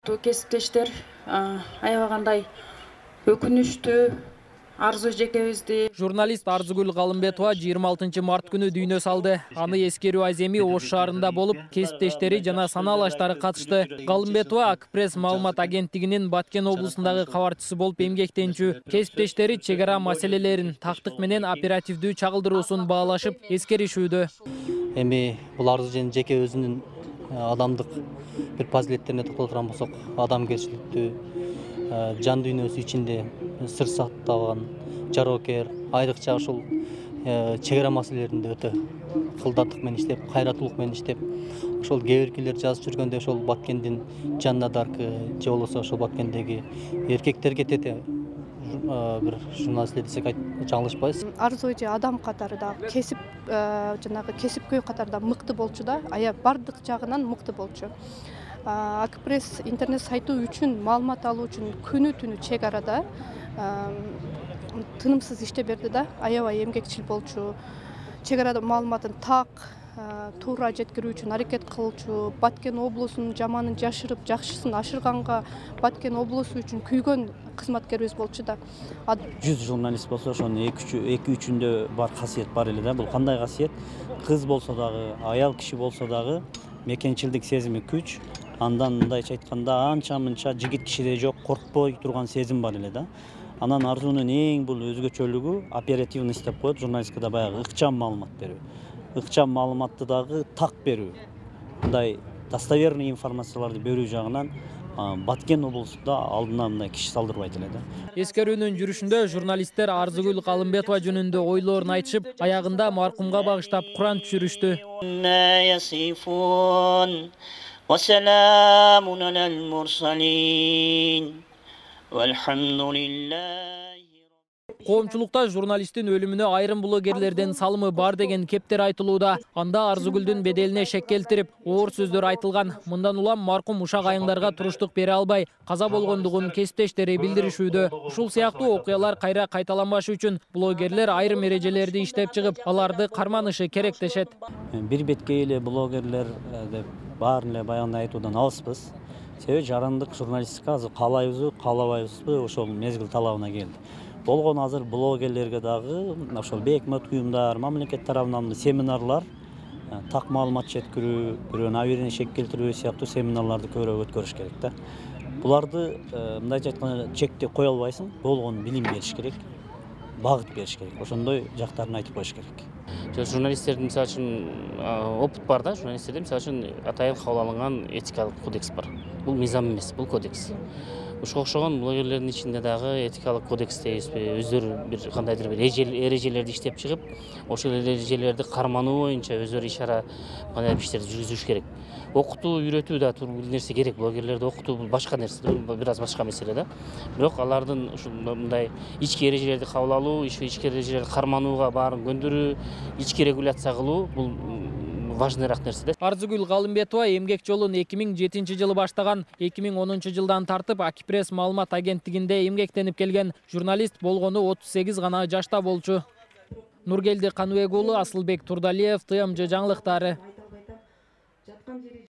Кесиптештер аябагандай өкүнүштүү, Арзу жекебизди. Журналист Арзугүл Галымбетова 26 март күнү дүйнө салды. Аны эскерүү аземи Ош шаарында болуп, кесиптештери жана санаалаштары катышты. Галымбетова Акпресс маалымат агенттигинин Баткен облусундагы кабарчысы болуп эмгектенчү. Кесиптештери чек ара маселелерин тактык менен оперативдүү чагылдыруусун баалашып, эскеришүүдө. Эми бул Арзу жана жеке өзүнүн адамдык бир фазилеттерине токтолтурган болсок, адамгерчиликтүү, жан дүйнөсү ичинде сыр сактаган, жароокер, айрыкча ушул чек ара маселелеринде өтө кылдаттык менен иштеп, кайраттуулук менен иштеп, ошол кээ биркилер жазып жүргөндөй ошол Баткендин Жанна Дарк же болбосо ошол Баткендеги эркектерге тете бир журналисттер десек жаңылышпайбыз. Арзу эже адам катары да кесип жанагы кесипкөй катары да мыкты болчу да, бардык жагынан мыкты болчу. Акпресс интернет сайту үчүн маалымат алуу үчүн күнү түнү чек арада тынымсыз иштеп берди да, аябай эмгекчил болчу. Чек арада маалыматын туура жеткирүү үчүн аракет кылчу. Баткен облусунун жаманын жашырып, жакшысын ашырганга Баткен облусу үчүн күйгөн кызматкерибиз болчу да. 100 журналист болсо, ошонун 2-3-үндө бар касиет бар эле да. Бул кандай касиет? Кыз болсо дагы, аял киши болсо дагы мекенчилдик сезими күч. Андан мындайча айтканда анча-мынча жигит кишиде жок, коркпой турган сезим бар эле да. Анан Арзунун эң бул өзгөчөлүгү оперативность деп коет, журналистикада баягы ыкчам маалымат берүү. Ыкчам маалыматты дагы так берүү. Мындай достоверный информацияларды берүү жагынан Баткен облусунда алдына мындай киши салдырбайт эле да. Эскерүүнүн жүрүшүндө журналисттер Арзугүл Галымбетова жөнүндө ойлорун айтышып, аягында маркумга багыштап Куран түшүрүштү. Коомчулукта журналисттин өлүмүнө айрым блогерлерден салымы бар деген кептер айтылууда. Анда Арзугүлдүн беделине шек келтирип, оор сөздөр айтылган. Мындан улам маркум ушак айыңдарга туруштук бере албай, каза болгондугун кесиптештери билдиришүүдө. Ушул сыяктуу окуялар кайра кайталанбашы үчүн блогерлер айрым эрежелерди иштеп чыгып, аларды карманышы керек дешет. Бир беткей эле блогерлер деп баарын эле баягындай айтуудан алыспыз. Себеби жарандык журналистика азыр каалайбызбы, каалабайбызбы ошол мезгил талабына келди. Болгон азыр блогерлерге дагы ошол бейөкмөт уюмдар, мамлекет тарабынан семинарлар, так маалымат жеткирүү, бирөөнүн абийирине шек келтирүү сыяктуу семинарларды көбүрөөк өткөрүш керек да. Буларды мындайча айтканда чекти кое албайсың, болгон билим бериш керек, багыт бериш керек. Ошондой жактарын айтып коюш керек. Журналисттердин мисалы үчүн опыт бар да, журналисттерде мисалы үчүн атайын кабыл алынган этикалык кодекс бар. Бул мыйзам эмес, бул кодекс. Ушуга окшогон блогерлердин ичинде дагы этикалык кодекс дейбизби, өздөрү бир кандайдыр бир эрежелерди иштеп чыгып, ошол эрежелерди кармануу боюнча өздөрү иш-чара кандайдыр бир иштерди жүргүзүш керек. Окутуу, үйрөтүү да бул нерсе керек, блогерлерди окутуу бул башка нерсе, бир аз башка маселе да. Бирок алардын ушул мындай ички эрежелерди кабыл алуу, ички эрежелерди карманууга баарын көндүрүү, ички регуляция кылуу бул важныйраак нерсе да. Арзугүл Галымбетова эмгек жолун 2007 жылы баштаган, 2010 жылдан тартып Акпресс маалымат агенттигинде эмгектенип келген. Журналист болгону 38 гана жашта болчу. Нургелди Каныбек уулу, Асылбек Турдалиев, ТМЖ жаңылыктары.